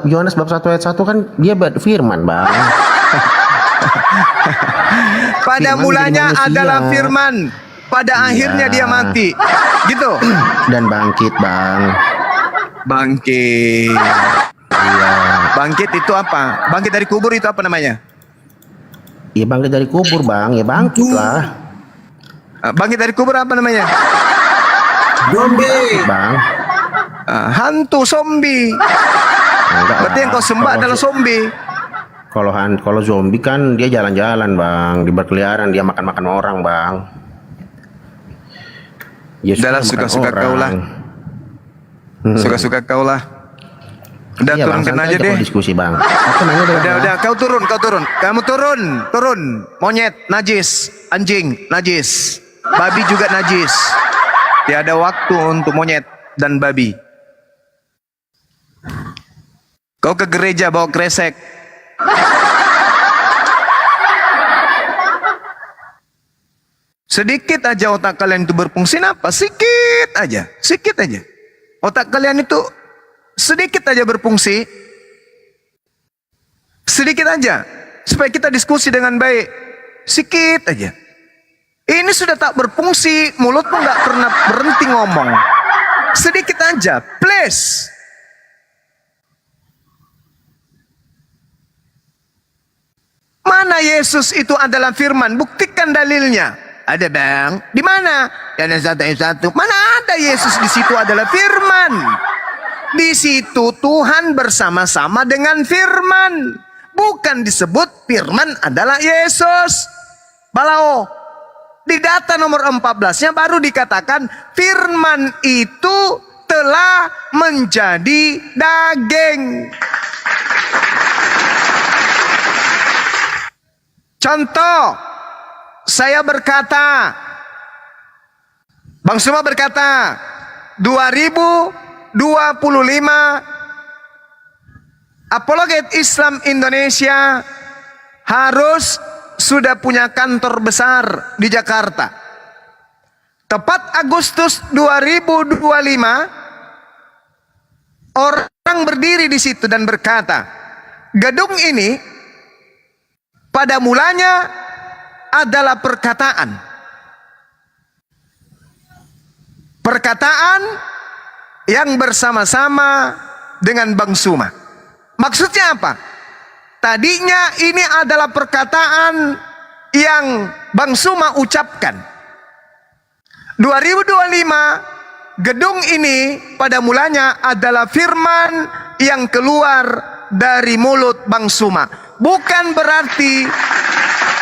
Yohanes bab 1 ayat 1 kan dia firman, Bang. Pada Firman mulanya menjadi manusia. adalah firman. Pada Iya. akhirnya dia mati. Gitu. Dan bangkit, Bang. Bangkit. Iya. Bangkit itu apa? Bangkit dari kubur itu apa namanya? Ya bangkit dari kubur, Bang. Ya bangkit lah, Bangkit dari kubur apa namanya? Zombie. Bang. Hantu zombie. Enggak Berarti lah. yang kau sembah adalah zombie. Kalau zombie kan dia jalan-jalan, Bang. Dia berkeliaran, dia makan-makan orang, Bang. Yesus Udahlah, kan makan suka-suka orang. kau lah. Suka-suka kau lah. Udah Iya, Bang, turunkan santai aja deh. kalau diskusi, Bang. Aku nanya deh, Bang. Udah, kau turun. Kamu turun. Monyet, najis. Anjing, najis. Babi juga najis. Tiada waktu untuk monyet dan babi. Kau ke gereja bawa kresek. Sedikit aja otak kalian itu berfungsi apa? Sedikit aja. Otak kalian itu sedikit aja berfungsi. Sedikit aja. Supaya kita diskusi dengan baik. Sedikit aja. Ini sudah tak berfungsi. Mulutmu nggak pernah berhenti ngomong. Sedikit aja. Please. Mana Yesus itu adalah firman? Buktikan dalilnya. Ada, Bang. Di mana? Yohanes 1 ayat 1. Mana ada Yesus di situ adalah firman? Di situ Tuhan bersama-sama dengan firman. Bukan disebut firman adalah Yesus. Balao. Di data nomor 14-nya baru dikatakan firman itu telah menjadi daging. Contoh, saya berkata, Bang Suma berkata, 2025 Apologet Islam Indonesia harus sudah punya kantor besar di Jakarta. Tepat Agustus 2025, orang berdiri di situ dan berkata, gedung ini pada mulanya adalah perkataan. Perkataan yang bersama-sama dengan Bang Suma. Maksudnya apa? Tadinya ini adalah perkataan yang Bang Suma ucapkan. 2025, gedung ini pada mulanya adalah firman yang keluar dari mulut Bang Suma. Bukan berarti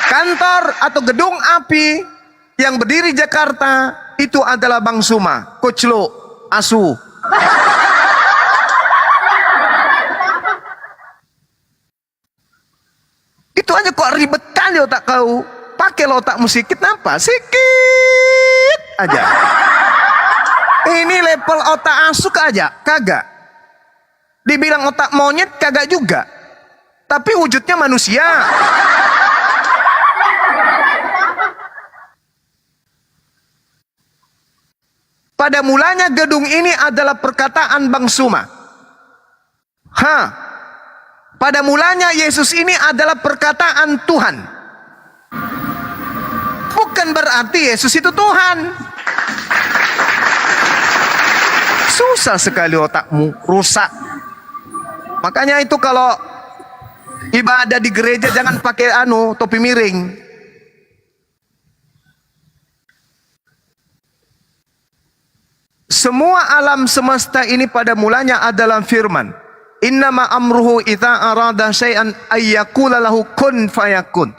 kantor atau gedung api yang berdiri Jakarta itu adalah Bang Suma, Coach Lo, Asu. Itu aja kok ribet kali otak kau. Pakai otakmu sikit apa? Sikit aja. Ini level otak asuk aja, kagak. Dibilang otak monyet kagak juga. Tapi wujudnya manusia. Pada mulanya gedung ini adalah perkataan Bang Suma. Pada mulanya Yesus ini adalah perkataan Tuhan. Bukan berarti Yesus itu Tuhan. Susah sekali otakmu, rusak. Makanya itu kalau ibadah di gereja jangan pakai topi miring. Semua alam semesta ini pada mulanya adalah firman. Innama amruhu idza arada syai'an ayyaqula lahu kun fayakun.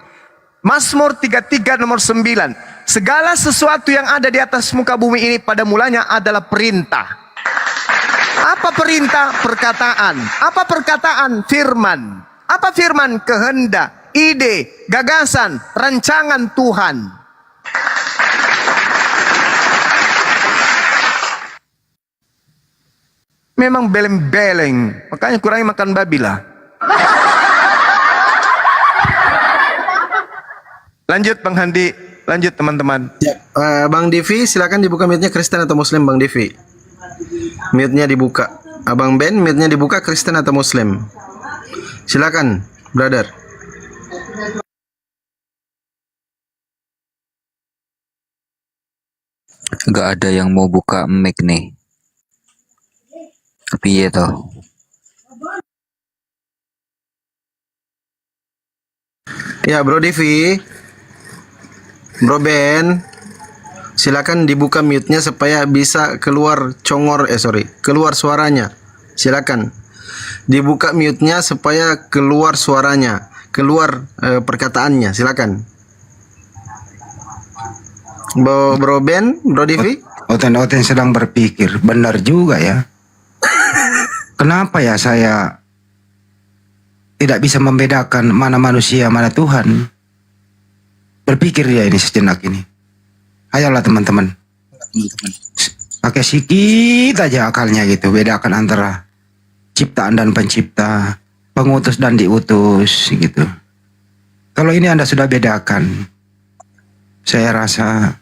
Mazmur 33 nomor 9. Segala sesuatu yang ada di atas muka bumi ini pada mulanya adalah perintah. Apa perintah? Perkataan. Apa perkataan? Firman. Apa firman? Kehendak, ide, gagasan, rancangan Tuhan. Memang beleng-beleng, makanya kurangi makan babi lah. Lanjut Bang Handi, lanjut teman-teman. Ya, Bang Divi, silakan dibuka mute-nya Kristen atau Muslim, Bang Divi. Mute-nya dibuka. Abang Ben, mute-nya dibuka Kristen atau Muslim. Silakan, brother. Nggak ada yang mau buka mic nih. Tapi ya toh. Ya, Bro Divi. Bro Ben. Silakan dibuka mute-nya supaya bisa keluar keluar suaranya. Silakan. Dibuka mute-nya supaya keluar suaranya, keluar perkataannya. Silakan. Bro Ben, Bro Divi. Oten sedang berpikir, benar juga ya. Kenapa ya saya tidak bisa membedakan mana manusia, mana Tuhan? Berpikir dia ini sejenak ini. Ayolah teman-teman. Pakai sikit aja akalnya gitu. Bedakan antara ciptaan dan pencipta, pengutus dan diutus gitu. Kalau ini Anda sudah bedakan, saya rasa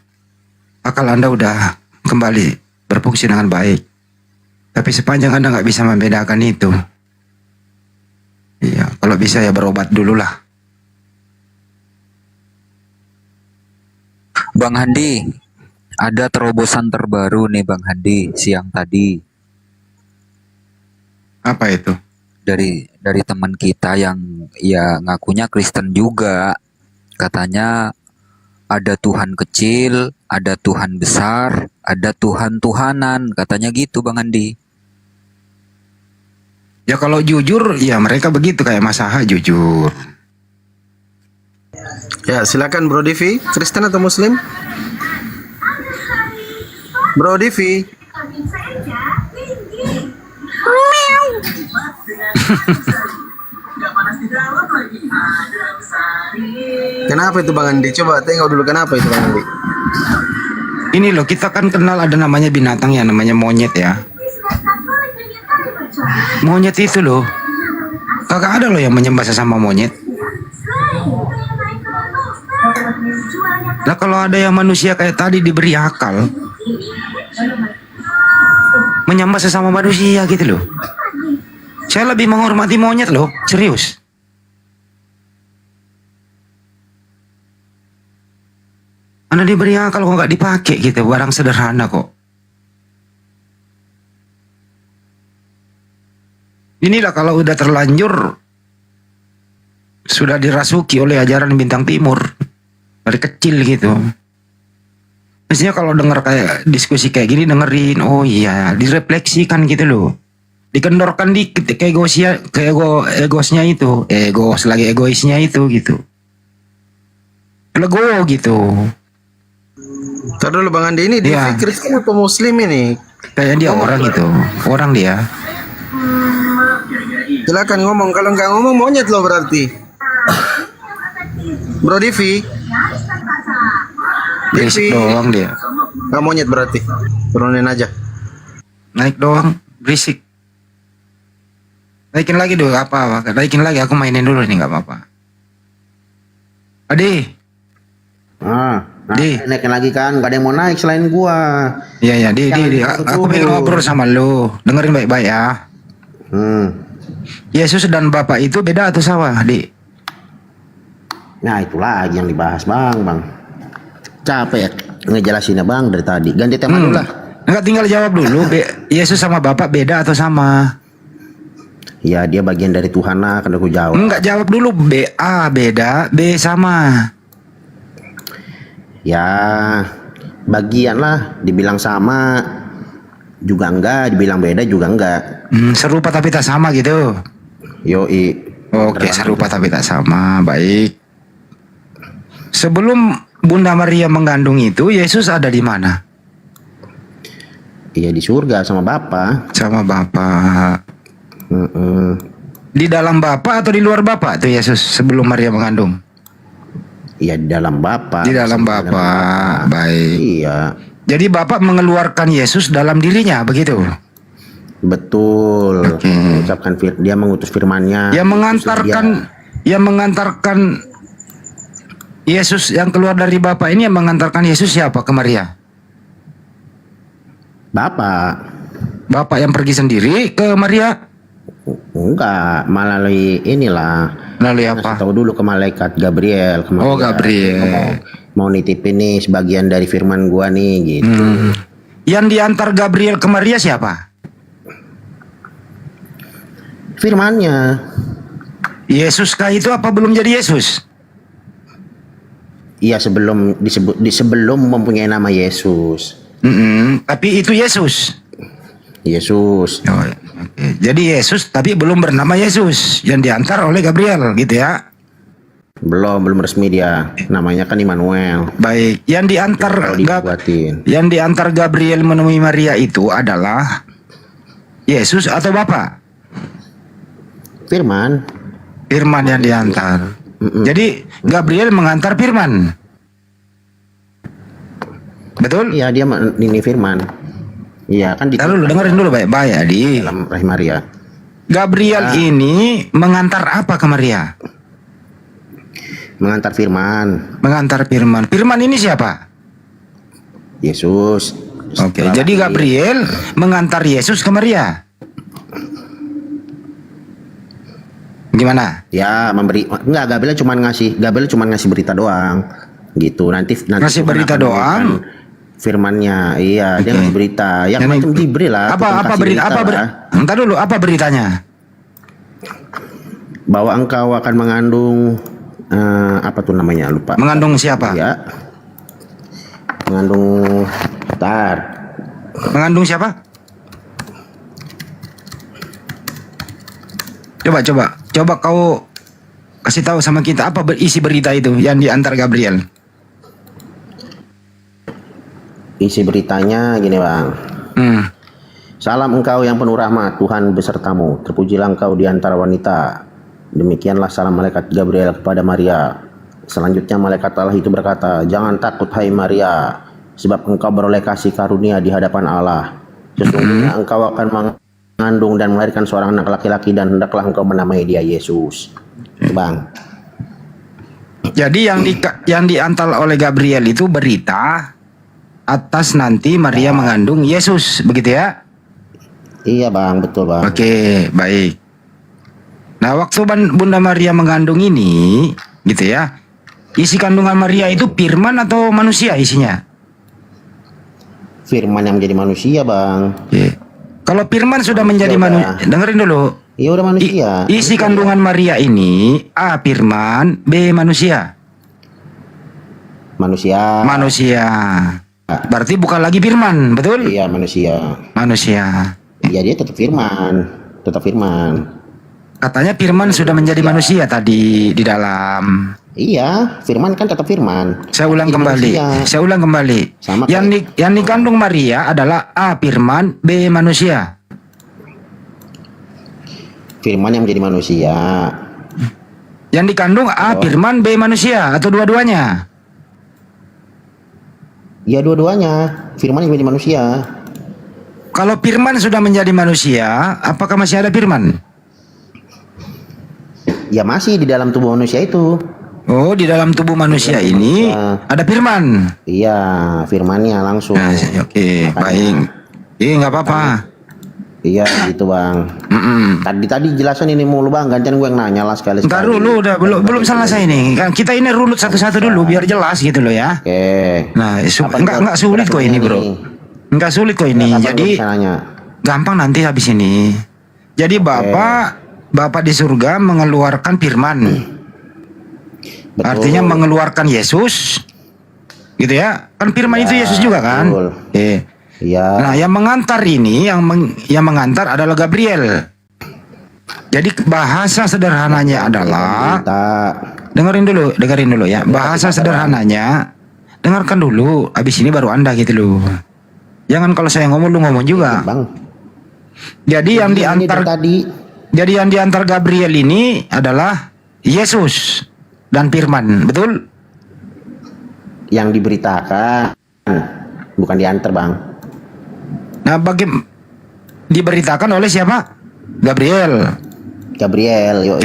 akal Anda udah kembali berfungsi dengan baik. Tapi sepanjang Anda nggak bisa membedakan itu, iya, kalau bisa ya berobat dulu lah. Bang Handi, ada terobosan terbaru nih Bang Handi siang tadi Apa itu? dari teman kita yang ya ngakunya Kristen juga. Katanya ada Tuhan kecil, ada Tuhan besar, ada Tuhan-Tuhanan, katanya gitu Bang Handi. Ya kalau jujur, ya mereka begitu kayak Mas Aha jujur. Ya, silakan Bro Divi, Kristen atau Muslim? Bro Divi. Kenapa itu Bang Andi? Coba tengok dulu kenapa itu Bang Andi. Ini loh, kita kan kenal ada namanya binatang ya, namanya monyet ya. Monyet itu loh, kagak ada loh yang menyembah sesama monyet. Nah kalau ada yang manusia kayak tadi diberi akal, menyembah sesama manusia gitu loh. Saya lebih menghormati monyet loh, serius. Anda diberi akal kok nggak dipakai gitu, barang sederhana kok. Inilah kalau udah terlanjur, sudah dirasuki oleh ajaran bintang timur dari kecil gitu. Mestinya kalau dengar kayak diskusi kayak gini dengerin, oh iya, direfleksikan gitu loh. Dikendorkan dikit ke egoisnya itu, egoisnya itu gitu. Legowo gitu. Ntar dulu Bang Andi, ini Iya. Divi Kristen atau Muslim ini? Kayak dia orang gitu, orang dia. Silakan ngomong, kalau nggak ngomong monyet loh berarti. Bro Divi. Berisik doang dia. Nggak monyet berarti. Turunin aja. Naik doang, berisik. Naikin lagi dulu apa? Naikin lagi, aku mainin dulu nih nggak apa-apa. Adi, Di. Naikin lagi kan, gak ada yang mau naik selain gua. Iya di. Aku pengen ngobrol sama lu. Dengerin baik-baik ya. Yesus dan Bapa itu beda atau sama, Di? Nah itu lagi yang dibahas bang. Capek ngejelasinnya bang dari tadi. Ganti tema dulu lah. Enggak, tinggal jawab dulu. Yesus sama Bapa beda atau sama? Ya dia bagian dari Tuhan lah, kan aku jawab. Enggak, jawab dulu. A beda, B sama. Ya bagian lah, dibilang sama juga enggak, dibilang beda juga enggak. Serupa tapi tak sama gitu. Yoi. Oke, serupa tapi tak sama. Baik. Sebelum Bunda Maria mengandung itu, Yesus ada di mana? Iya di surga sama Bapa. Sama Bapa. Di dalam Bapa atau di luar Bapa tuh Yesus sebelum Maria mengandung? Iya di dalam Bapa. Di dalam Bapa. Baik. Iya. Jadi Bapa mengeluarkan Yesus dalam dirinya, begitu? Betul. Mengucapkan dia mengutus firman-Nya. Yang mengantarkan Yesus yang keluar dari Bapa ini, yang mengantarkan Yesus siapa ke Maria? Bapak yang pergi sendiri ke Maria? Enggak, melalui inilah. Melalui apa? Tahu dulu ke malaikat Gabriel. Oh, Gabriel. Mau nitip ini sebagian dari firman gua nih gitu. Yang diantar Gabriel ke Maria siapa? Firman-Nya. Yesus kah itu apa belum jadi Yesus? Iya sebelum sebelum mempunyai nama Yesus. Tapi itu Yesus. Yesus. Oh, oke. Jadi Yesus tapi belum bernama Yesus, yang diantar oleh Gabriel gitu ya. Belum resmi dia. Namanya kan Immanuel. Baik, yang diantar Gabriel menemui Maria itu adalah Yesus atau Bapa? Firman yang diantar. Jadi Gabriel mengantar firman. Betul? Iya dia ini firman. Iya kan Lalu dengerin dulu baik-baik Adi. dalam rahim Maria. Gabriel ini mengantar apa ke Maria? Mengantar firman. Mengantar firman. Firman ini siapa? Yesus. Oke, jadi Gabriel mengantar Yesus ke Maria. Gimana? Ya Gabriel cuma ngasih berita doang. Gitu. Nanti Ngasih Tuhan berita akan doang? memberikan firman-Nya. Iya, dia ngasih berita. Yang macam Jibril lah. Apa berita? Entar dulu, apa beritanya? Bahwa engkau akan mengandung apa tuh namanya, lupa. Mengandung siapa? Ya. Mengandung Mengandung siapa? Coba kau kasih tahu sama kita apa isi berita itu yang diantar Gabriel. Isi beritanya gini bang. Salam engkau yang penuh rahmat, Tuhan besertamu. Terpujilah engkau di antara wanita. Demikianlah salam malaikat Gabriel kepada Maria. Selanjutnya malaikat Allah itu berkata, jangan takut hai Maria, sebab engkau beroleh kasih karunia di hadapan Allah. Sesungguhnya engkau akan mengandung dan melahirkan seorang anak laki-laki, dan hendaklah engkau menamai dia Yesus. Bang. Jadi yang diantar oleh Gabriel itu berita atas nanti Maria mengandung Yesus, begitu ya? Iya bang, betul bang. Oke, baik. Nah, waktu Bunda Maria mengandung ini, gitu ya, isi kandungan Maria itu firman atau manusia isinya? Firman yang menjadi manusia bang. Oke. Kalau firman sudah menjadi manusia, dengerin dulu. Iya udah manusia. Isi kandungan Maria ini A firman, B manusia. Manusia. Berarti bukan lagi firman, betul? Iya manusia. Iya dia tetap firman. Katanya firman sudah menjadi manusia tadi di dalam. Iya, firman kan tetap firman. Saya ulang kembali. Sama Yang dikandung Maria adalah A firman, B manusia. Firman yang menjadi manusia. Yang dikandung A firman, B manusia atau dua-duanya? Ya dua-duanya. Firman yang menjadi manusia. Kalau firman sudah menjadi manusia, apakah masih ada firman? Ya masih di dalam tubuh manusia itu. Oh, di dalam tubuh manusia ini ada firman. Iya, firmannya langsung. Nah, oke, baik. Nggak apa-apa. Iya, gitu bang. Tadi jelasan ini mulu bang, gantian gue yang nanya lah sekali. Ntar dulu, udah belum selesai ini. Kan kita ini runut satu-satu dulu biar jelas gitu loh ya. Oke. Nah, nggak sulit kok ini bro. Nggak sulit kok ini. Jadi gampang nanti habis ini. Jadi Bapak Bapa di surga mengeluarkan firman. Betul. Artinya mengeluarkan Yesus. Gitu ya. Kan firman itu Yesus juga kan? betul. Iya. Nah, yang mengantar ini, yang mengantar adalah Gabriel. Jadi bahasa sederhananya adalah, Kita dengerin dulu ya. Bahasa sederhananya, dengarkan dulu. Habis ini baru Anda gitu loh. Jangan kalau saya ngomong lu ngomong juga. Bang. Jadi yang Ini diantar, dari tadi jadi yang diantar Gabriel ini adalah Yesus dan firman, betul? yang diberitakan, bukan diantar, Bang. Nah, diberitakan oleh siapa? Gabriel. Gabriel, yuk.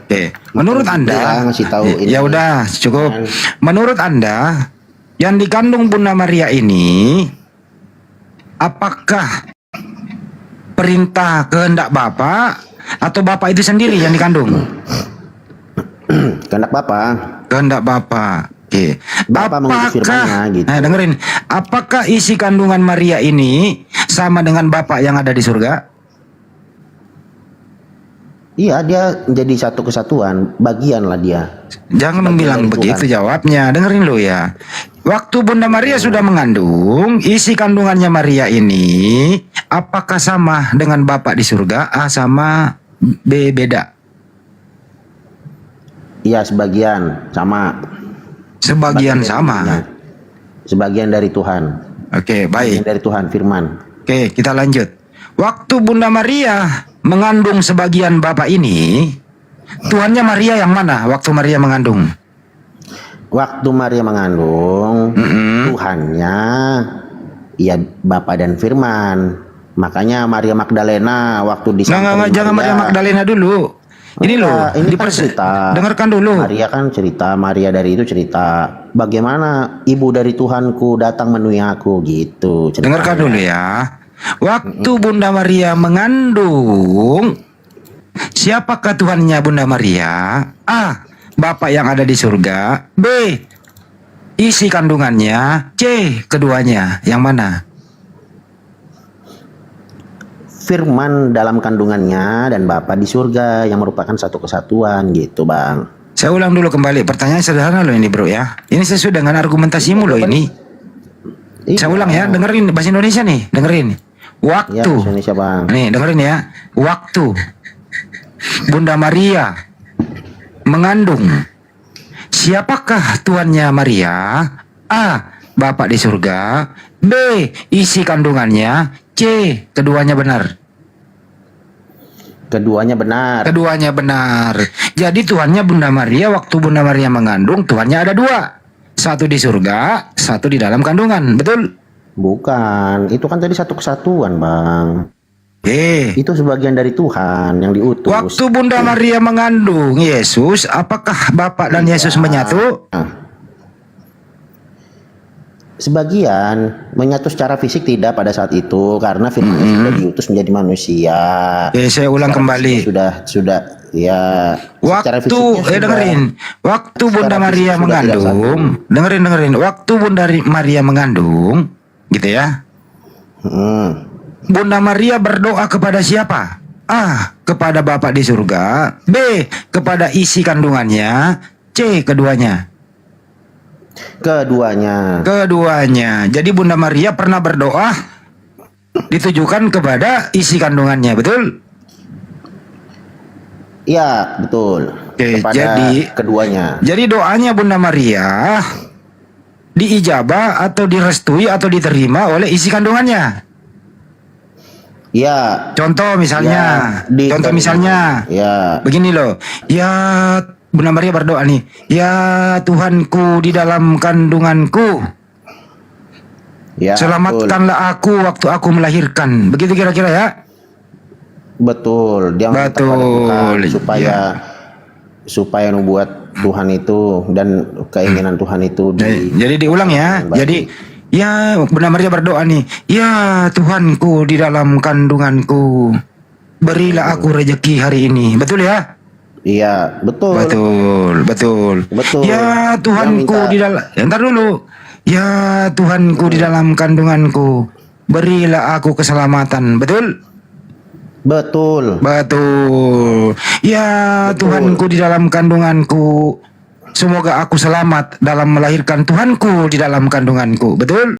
Oke. Menurut Anda, ngasih tahu ini. ya udah cukup. Menurut Anda, yang dikandung Bunda Maria ini, apakah perintah kehendak Bapa atau Bapa itu sendiri yang dikandung? Kehendak Bapak. Kehendak Bapa. Oke. Bapa mengutus firman-Nya, gitu. Nah, dengerin. Apakah isi kandungan Maria ini sama dengan Bapa yang ada di surga? Iya, dia menjadi satu kesatuan, bagian lah dia. Jangan Bagian bilang dari begitu Tuhan. jawabnya. Dengerin lo ya. Waktu Bunda Maria sudah mengandung, isi kandungannya Maria ini apakah sama dengan Bapa di surga? A sama B beda? Iya, sebagian sama. Sebagian dari sama. Tuhan. Sebagian dari Tuhan. Oke, baik. Bagian dari Tuhan, firman. Oke, kita lanjut. Waktu Bunda Maria mengandung sebagian Bapa ini, Tuhannya Maria yang mana waktu Maria mengandung? Waktu Maria mengandung, Tuhannya ya Bapa dan Firman. Makanya Maria Magdalena waktu Nggak, jangan Maria Magdalena dulu. Ini loh, ini kan cerita. dengarkan dulu. Maria kan cerita, Maria dari itu cerita bagaimana ibu dari Tuhanku datang menemui aku gitu. Ceritanya. Dengarkan dulu ya. Waktu Bunda Maria mengandung, siapakah Tuhannya Bunda Maria? A. Bapa yang ada di surga. B. Isi kandungannya. C. Keduanya. Yang mana? Firman dalam kandungannya dan Bapa di surga yang merupakan satu kesatuan gitu, Bang. Saya ulang dulu kembali. Pertanyaan sederhana loh ini bro ya. Ini sesuai dengan argumentasimu loh ini. Saya ulang ya. Dengerin bahasa Indonesia nih. Dengerin. Ya, Waktu. bahasa Indonesia, Bang. Nih dengerin ya. Waktu Bunda Maria mengandung, siapakah tuannya Maria? A. Bapa di surga. B. Isi kandungannya. C. Keduanya benar. Keduanya benar. Keduanya benar. Jadi tuannya Bunda Maria waktu Bunda Maria mengandung, tuannya ada dua. Satu di surga, satu di dalam kandungan. Betul? Bukan. Itu kan tadi satu kesatuan, Bang. Itu sebagian dari Tuhan yang diutus. Waktu Bunda Maria mengandung Yesus, apakah Bapa dan Yesus menyatu? Sebagian menyatu secara fisik tidak pada saat itu karena firman sudah diutus menjadi manusia. Saya ulang Secara kembali. fisiknya sudah ya. Secara Waktu fisiknya sudah. dengerin. Waktu Bunda Secara Maria fisik sudah tidak mengandung, dengerin. Waktu Bunda Maria mengandung, gitu ya. Bunda Maria berdoa kepada siapa? A. Kepada Bapa di surga. B. Kepada isi kandungannya. C. Keduanya. Keduanya. Jadi Bunda Maria pernah berdoa ditujukan kepada isi kandungannya, betul? Iya, betul. Oke, Kepada jadi keduanya. Jadi doanya Bunda Maria diijabah atau direstui atau diterima oleh isi kandungannya. Ya. Contoh misalnya, ya. Begini loh. Ya Bunda Maria berdoa nih, ya Tuhanku di dalam kandunganku, Ya. selamatkanlah aku waktu aku melahirkan. Begitu kira-kira ya? Betul. Dia minta kepada Tuhan supaya membuat Tuhan itu dan keinginan Tuhan itu Jadi diulang ya. Jadi ya Bunda Maria berdoa nih, ya Tuhanku di dalam kandunganku, berilah aku rezeki hari ini. Betul ya? Iya, betul. Betul. Ya Tuhanku di dalam, ntar dulu. Ya Tuhanku di dalam kandunganku, berilah aku keselamatan. Betul? Betul. Betul. Ya, Tuhanku di dalam kandunganku. Semoga aku selamat dalam melahirkan Tuhanku di dalam kandunganku. Betul?